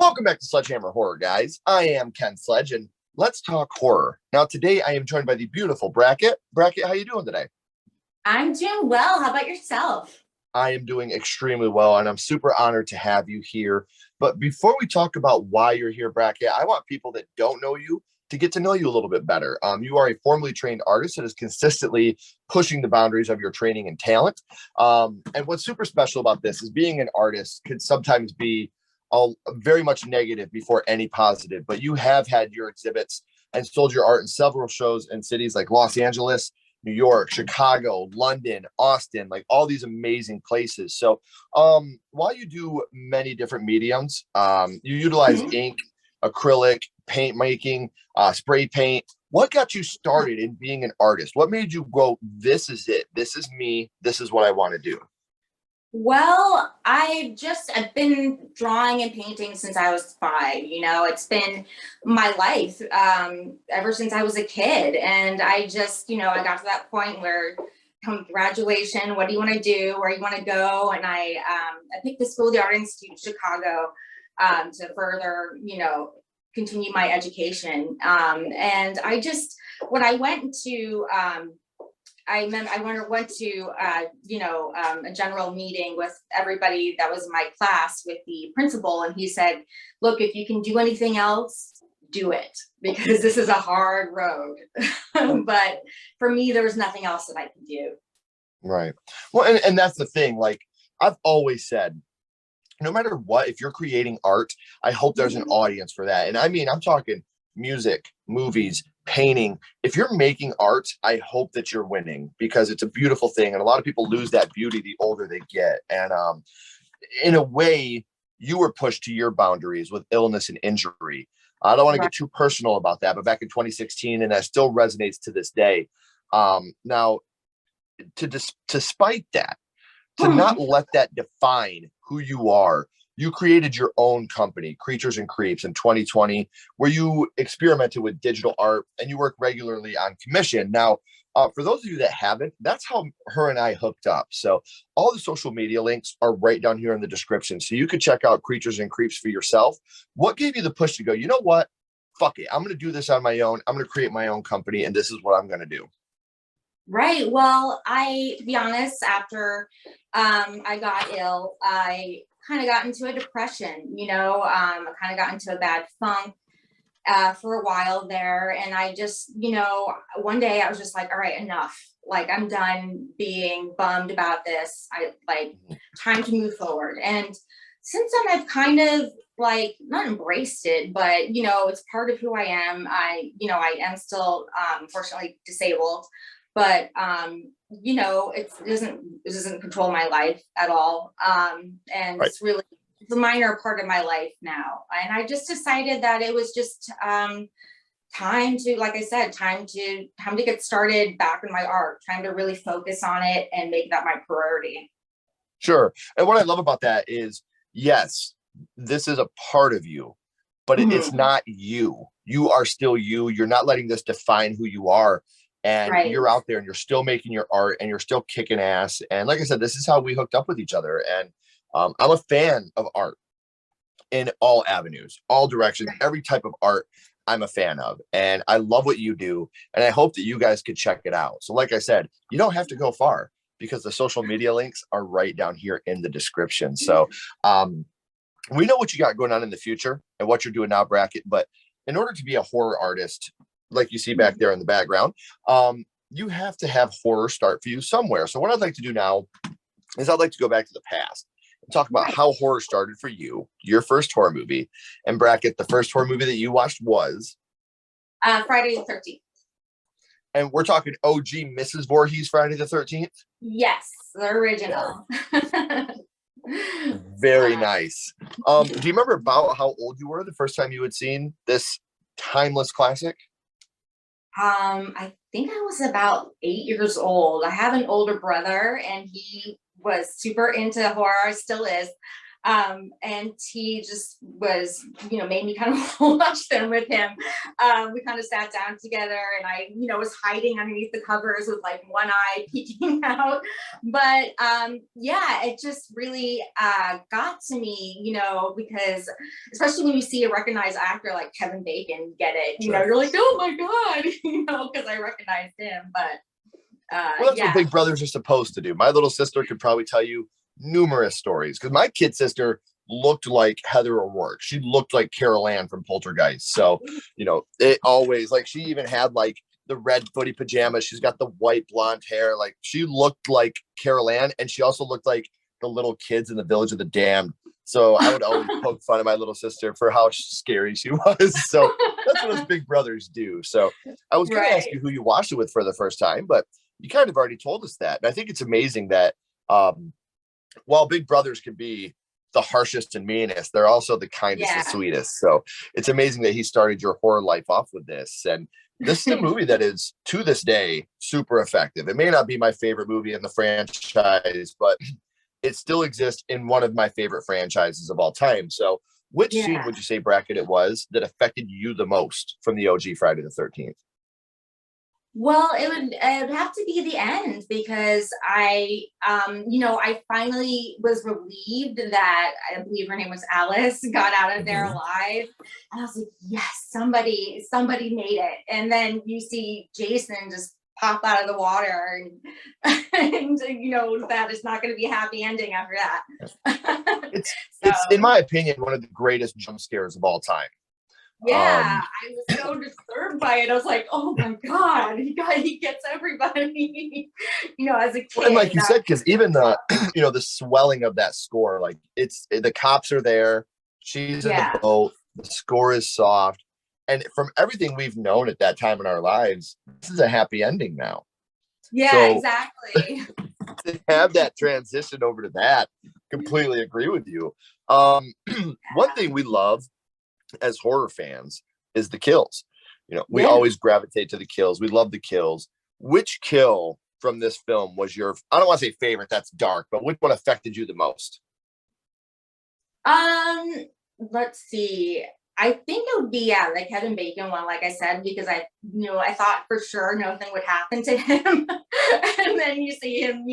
Welcome back to Sledgehammer Horror, guys. I am Ken Sledge, and let's talk horror. Now, today I am joined by the beautiful Brackett. Brackett, how you doing today? I'm doing well. How about yourself? I am doing extremely well, and I'm super honored to have you here. But before we talk about why you're here, Brackett, I want people that don't know you to get to know you a little bit better. You are a formally trained artist that is consistently pushing the boundaries of your training and talent. And what's super special about this is being an artist can sometimes be all very much negative before any positive, but you have had your exhibits and sold your art in several shows in cities like Los Angeles, New York, Chicago, London, Austin, like all these amazing places. So while you do many different mediums, you utilize ink, acrylic, paint making, spray paint. What got you started in being an artist? What made you go, this is it, this is me, this is what I want to do? Well, I've been drawing and painting since I was 5. It's been my life ever since I was a kid. And I got to that point where come graduation, what do you want to do? Where you want to go? And I picked the School of the Art Institute in Chicago to further, continue my education. And when I went to, went to a general meeting with everybody that was in my class with the principal, and he said, look, if you can do anything else, do it, because this is a hard road. But for me, there was nothing else that I could do. Right. Well, and that's the thing. Like I've always said, no matter what, if you're creating art, I hope there's an audience for that. And I mean, I'm talking music, movies, painting. If you're making art, I hope that you're winning, because it's a beautiful thing. And a lot of people lose that beauty the older they get. And in a way, you were pushed to your boundaries with illness and injury. I don't want to get too personal about that, but back in 2016, and that still resonates to this day. Now, despite that, to not let that define who you are, you created your own company, Kreatures and Kreeps, in 2020, where you experimented with digital art and you work regularly on commission. Now, for those of you that haven't, that's how her and I hooked up. So all the social media links are right down here in the description. So you could check out Kreatures and Kreeps for yourself. What gave you the push to go, you know what? Fuck it. I'm going to do this on my own. I'm going to create my own company, and this is what I'm going to do. Right. Well, to be honest, after I got ill, I kind of got into a depression, I kind of got into a bad funk for a while there. And I just, one day I was just like, all right, enough. Like, I'm done being bummed about this. Time to move forward. And since then, I've kind of not embraced it, but, it's part of who I am. I am still, unfortunately, disabled. But it doesn't control my life at all. And It's a minor part of my life now. And I just decided that it was just time to, like I said, time to get started back in my art, time to really focus on it and make that my priority. Sure. And what I love about that is, yes, this is a part of you, but it's not you. You are still you. You're not letting this define who you are. And you're out there and you're still making your art and you're still kicking ass. And like I said, this is how we hooked up with each other. And I'm a fan of art in all avenues, all directions, every type of art I'm a fan of. And I love what you do. And I hope that you guys could check it out. So like I said, you don't have to go far, because the social media links are right down here in the description. So we know what you got going on in the future and what you're doing now, Brackett. But in order to be a horror artist, like you see back there in the background, you have to have horror start for you somewhere. So what I'd like to do now is I'd like to go back to the past and talk about how horror started for you, your first horror movie. And Brackett, the first horror movie that you watched was? Friday the 13th. And we're talking OG Mrs. Voorhees Friday the 13th? Yes, the original. Very nice. Do you remember about how old you were the first time you had seen this timeless classic? I think I was about 8 years old. I have an older brother and he was super into horror, still is. And he just was, made me kind of watch them with him. We kind of sat down together, and I, was hiding underneath the covers with like one eye peeking out. But yeah, it just really got to me, because especially when you see a recognized actor like Kevin Bacon get it, you're like, oh my God, because I recognized him. But well, that's what big brothers are supposed to do. My little sister could probably tell you numerous stories, because my kid sister looked like Heather O'Rourke. She looked like Carol Ann from Poltergeist. So, it always, like, she even had like the red footy pajamas. She's got the white blonde hair. Like, she looked like Carol Ann, and she also looked like the little kids in the Village of the Damned. So I would always poke fun at my little sister for how scary she was. So that's what us big brothers do. So I was going to ask you who you watched it with for the first time, but you kind of already told us that. And I think it's amazing that while big brothers can be the harshest and meanest, they're also the kindest and sweetest. So it's amazing that he started your horror life off with this. And this is a movie that is, to this day, super effective. It may not be my favorite movie in the franchise, but it still exists in one of my favorite franchises of all time. So which scene would you say, Brackett, it was that affected you the most from the OG Friday the 13th? Well, it would have to be the end, because I finally was relieved that, I believe her name was Alice, got out of there alive. And I was like, yes, somebody made it. And then you see Jason just pop out of the water, and that is not going to be a happy ending after that. It's in my opinion one of the greatest jump scares of all time. Yeah, I was so disturbed by it. I was like, oh my God, he gets everybody, as a kid. And like you said, because even the, the swelling of that score, like the cops are there, she's in the boat, the score is soft. And from everything we've known at that time in our lives, this is a happy ending now. Yeah, so, exactly. To have that transition over to that, completely agree with you. One thing we love as horror fans is the kills. We always gravitate to the kills. We love the kills. Which kill from this film was your, I don't want to say favorite, that's dark, but which one affected you the most? Let's see. I think it would be the Kevin Bacon one, like I said, because I thought for sure nothing would happen to him. And then you see him,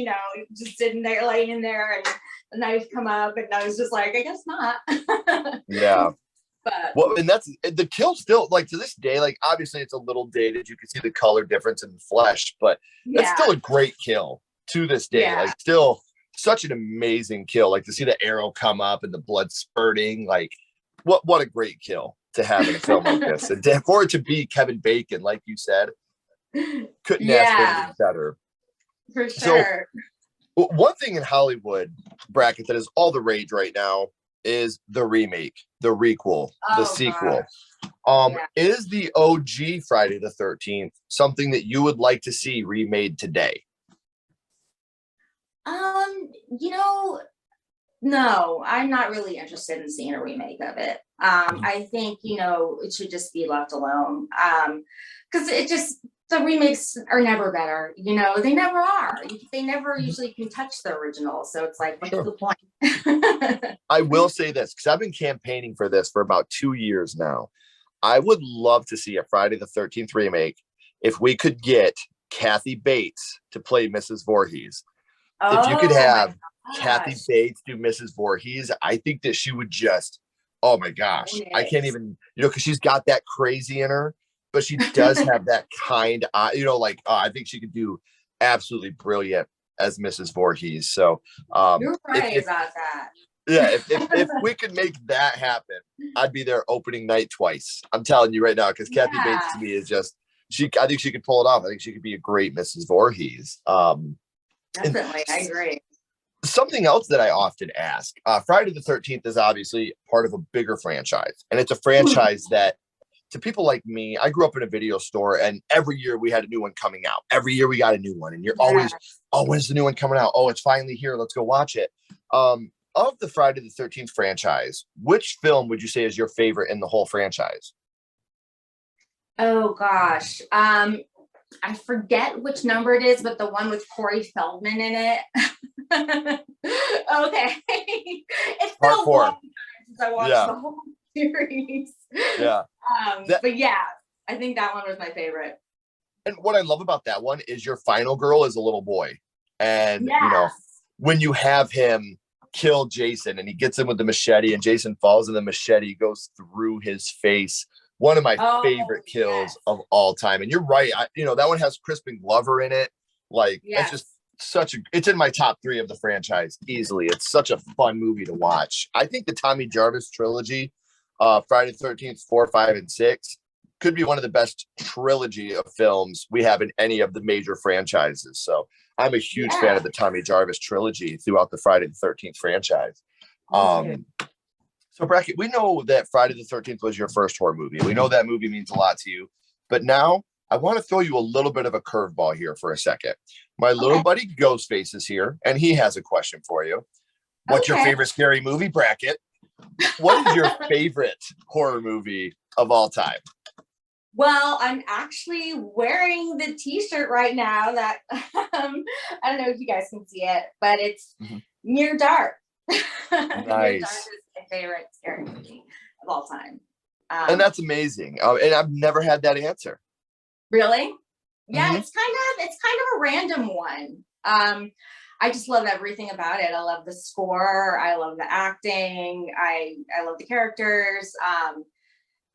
just sitting there, laying in there, and the knife come up, and I was just like, I guess not. Yeah. But well, and that's the kill still, like, to this day, like, obviously it's a little dated, you can see the color difference in the flesh, but that's still a great kill to this day. Like, still such an amazing kill, like to see the arrow come up and the blood spurting, like what a great kill to have in a film like this. And for it to be Kevin Bacon, like you said, couldn't ask for anything better. For sure. So one thing in Hollywood, Brackett, that is all the rage right now is the remake, the requel, the sequel. Is the OG Friday the 13th something that you would like to see remade today? No, I'm not really interested in seeing a remake of it. I think, it should just be left alone. Because the remakes are never better. They never are. They never usually can touch the original. So it's like, what's the point? I will say this, because I've been campaigning for this for about 2 years now. I would love to see a Friday the 13th remake if we could get Kathy Bates to play Mrs. Voorhees. If you could have Kathy Bates do Mrs. Voorhees, I think that she would just, oh my gosh, I can't even, because she's got that crazy in her, but she does have that kind, I think she could do absolutely brilliant as Mrs. Voorhees. So you're right about that. Yeah, if we could make that happen, I'd be there opening night twice. I'm telling you right now, because Kathy Bates to me is just, I think she could pull it off. I think she could be a great Mrs. Voorhees. Definitely, I agree. Something else that I often ask, Friday the 13th is obviously part of a bigger franchise. And it's a franchise that, to people like me, I grew up in a video store, and every year we had a new one coming out. Every year we got a new one. And you're always, oh, when's the new one coming out? Oh, it's finally here. Let's go watch it. Of the Friday the 13th franchise, which film would you say is your favorite in the whole franchise? Oh, gosh. I forget which number it is, but the one with Corey Feldman in it. Okay. It's been Part a long four. time since I watched Yeah. the whole series. Yeah. That, But yeah, I think that one was my favorite. and what I love about that one is your final girl is a little boy. And, Yes. when you have him kill Jason and he gets him with the machete and Jason falls and the machete goes through his face. One of my Oh, favorite kills yes. of all time. And you're right. That one has Crispin Glover in it. Like, it's just Yes. it's in my top 3 of the franchise easily. It's such a fun movie to watch. I think the Tommy Jarvis trilogy, Friday the 13th, 4, 5, and 6, could be one of the best trilogy of films we have in any of the major franchises. So I'm a huge fan Yeah. of the Tommy Jarvis trilogy throughout the Friday the 13th franchise. So Brackett, we know that Friday the 13th was your first horror movie. We know that movie means a lot to you, but now I want to throw you a little bit of a curveball here for a second. My little buddy Ghostface is here, and he has a question for you. What's your favorite scary movie, Brackett? What is your favorite horror movie of all time? Well, I'm actually wearing the t-shirt right now that I don't know if you guys can see it, but it's Near Dark. Near Dark is my favorite scary movie of all time. And that's amazing. And I've never had that answer. Really? Yeah, it's kind of a random one. I just love everything about it. I love the score. I love the acting. I love the characters.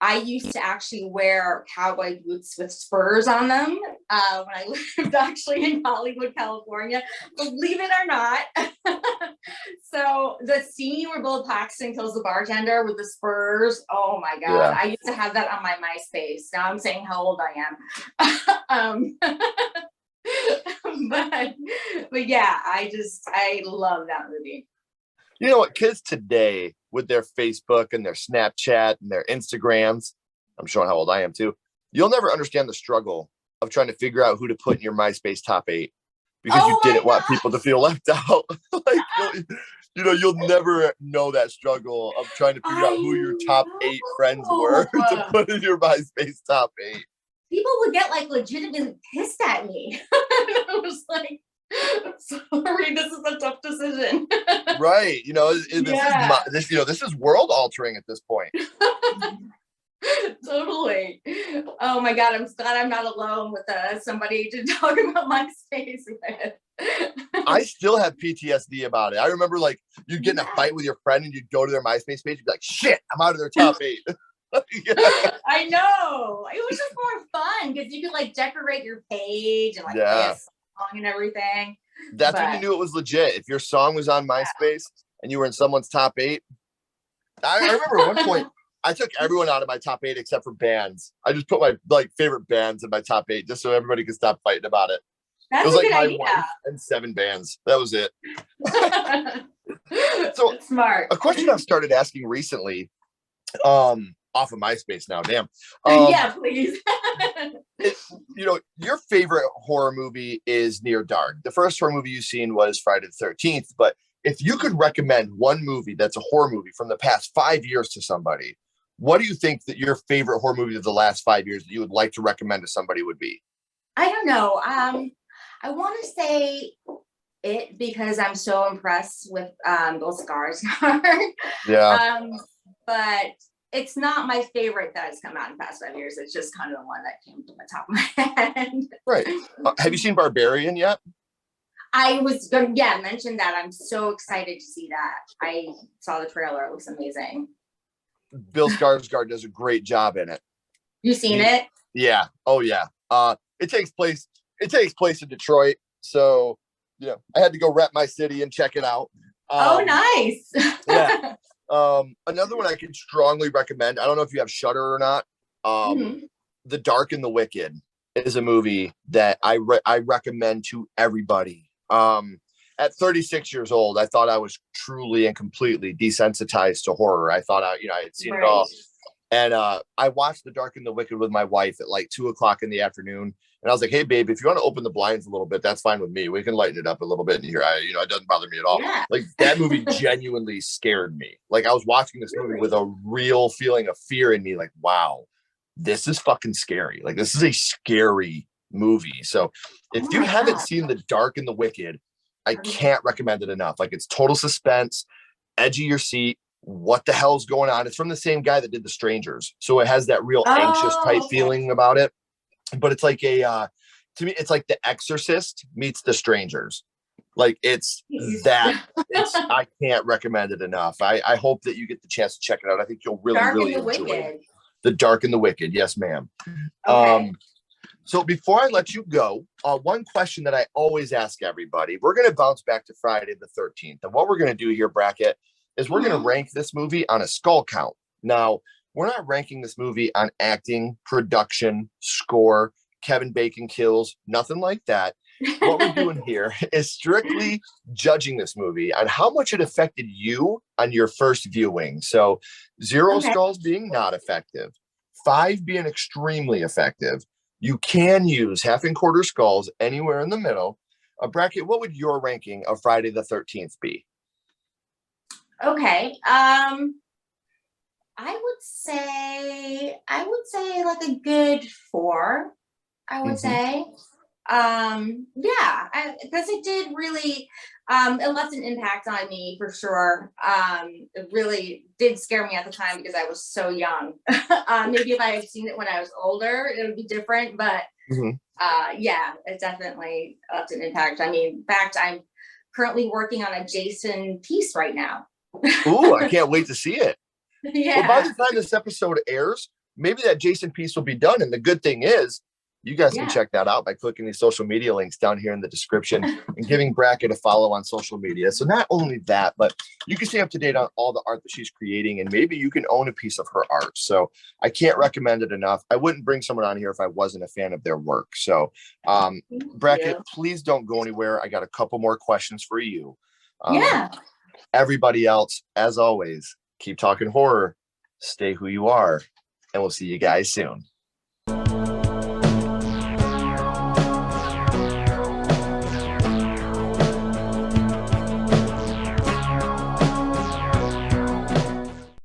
I used to actually wear cowboy boots with spurs on them when I lived actually in Hollywood, California, believe it or not. So the scene where Bill Paxton kills the bartender with the spurs, oh my God. Yeah. I used to have that on my MySpace. Now I'm saying how old I am. But yeah, I love that movie. You know what, kids today with their Facebook and their Snapchat and their Instagrams, I'm showing how old I am too. You'll never understand the struggle of trying to figure out who to put in your MySpace top 8 because you didn't want people to feel left out. Like, you'll never know that struggle of trying to figure out who your top 8 friends were to put in your MySpace top 8. People would get like legitimately pissed at me. I was like, I'm sorry, this is a tough decision. Right. This is world altering at this point. Totally. Oh my God, I'm glad I'm not alone with somebody to talk about MySpace with. I still have PTSD about it. I remember like you'd get in a fight with your friend and you'd go to their MySpace page and be like, shit, I'm out of their top 8. I know. It was just more fun because you could like decorate your page and like play a song and everything. That's when you knew it was legit. If your song was on MySpace and you were in someone's top 8. I remember at one point I took everyone out of my top 8 except for bands. I just put my favorite bands in my top 8 just so everybody could stop fighting about it. That's it was a good my idea. wife and 7 bands. That was it. So that's smart. A question I've started asking recently, off of MySpace now, damn. Yeah, please. Your favorite horror movie is Near Dark. The first horror movie you've seen was Friday the 13th, but if you could recommend one movie that's a horror movie from the past 5 years to somebody, what do you think that your favorite horror movie of the last 5 years that you would like to recommend to somebody would be? I don't know. I want to say it because I'm so impressed with Bill Skarsgård. Yeah. But it's not my favorite that has come out in the past 5 years. It's just kind of the one that came to the top of my head. Right. Have you seen Barbarian yet? I was going to mention that. I'm so excited to see that. I saw the trailer. It looks amazing. Bill Skarsgård does a great job in it. You seen it? Yeah. Oh yeah. It takes place in Detroit. So, I had to go rep my city and check it out. Oh, nice. Yeah. Another one I can strongly recommend. I don't know if you have Shudder or not. The Dark and the Wicked is a movie that I recommend to everybody. At 36 years old, I thought I was truly and completely desensitized to horror. I thought I had seen it all. And I watched The Dark and the Wicked with my wife at like 2:00 in the afternoon. And I was like, hey, babe, if you want to open the blinds a little bit, that's fine with me. We can lighten it up a little bit in here. It doesn't bother me at all. Yeah. Like that movie genuinely scared me. Like I was watching this movie with a real feeling of fear in me. Like, wow, this is fucking scary. Like this is a scary movie. So if you haven't seen The Dark and the Wicked, I can't recommend it enough. Like, it's total suspense, edge of your seat. What the hell's going on? It's from the same guy that did The Strangers, so it has that real anxious type feeling about it. But it's like to me, it's like The Exorcist meets The Strangers. Like, it's that. I can't recommend it enough. I hope that you get the chance to check it out. I think you'll really enjoy it. The Dark and the Wicked. Yes, ma'am. Okay. So before I let you go, one question that I always ask everybody, we're going to bounce back to Friday the 13th. And what we're going to do here, Brackett, is we're going to rank this movie on a skull count. Now, we're not ranking this movie on acting, production, score, Kevin Bacon kills, nothing like that. What we're doing here is strictly judging this movie on how much it affected you on your first viewing. So 0 skulls being not effective, 5 being extremely effective. You can use half and quarter skulls anywhere in the middle. Brackett, what would your ranking of Friday the 13th be? Okay. I would say like a good 4. I would say. Yeah, because it did really, it left an impact on me for sure. It really did scare me at the time because I was so young. Maybe if I had seen it when I was older, it would be different. But yeah, it definitely left an impact. I mean, in fact, I'm currently working on a Jason piece right now. Ooh, I can't wait to see it. Yeah. Well, by the time this episode airs, maybe that Jason piece will be done. And the good thing is, you guys can check that out by clicking these social media links down here in the description and giving Brackett a follow on social media. So not only that, but you can stay up to date on all the art that she's creating, and maybe you can own a piece of her art. So I can't recommend it enough. I wouldn't bring someone on here if I wasn't a fan of their work. So Brackett, please don't go anywhere. I got a couple more questions for you. Everybody else, as always, keep talking horror, stay who you are, and we'll see you guys soon.